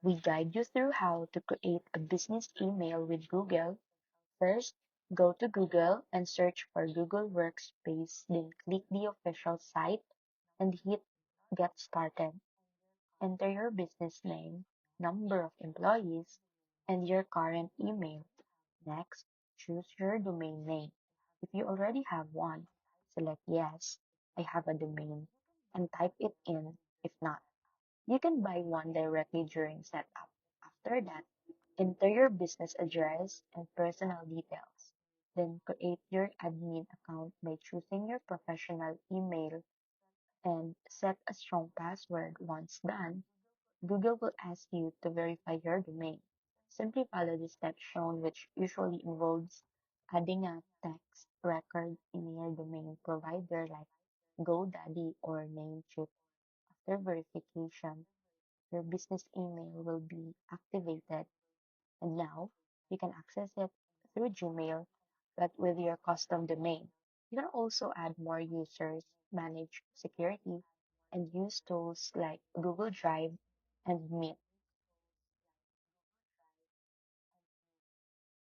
We guide you through how to create a business email with Google. First, go to Google and search for Google Workspace, then click the official site and hit Get Started. Enter your business name, number of employees, and your current email. Next, choose your domain name. If you already have one, select Yes, I have a domain, and type it in. If not, you can buy one directly during setup. After that, enter your business address and personal details. Then create your admin account by choosing your professional email and set a strong password. Once done, Google will ask you to verify your domain. Simply follow the steps shown, which usually involves adding a text record in your domain provider like GoDaddy or Namecheap. After verification, your business email will be activated, and now you can access it through Gmail but with your custom domain. You can also add more users, manage security, and use tools like Google Drive and Meet.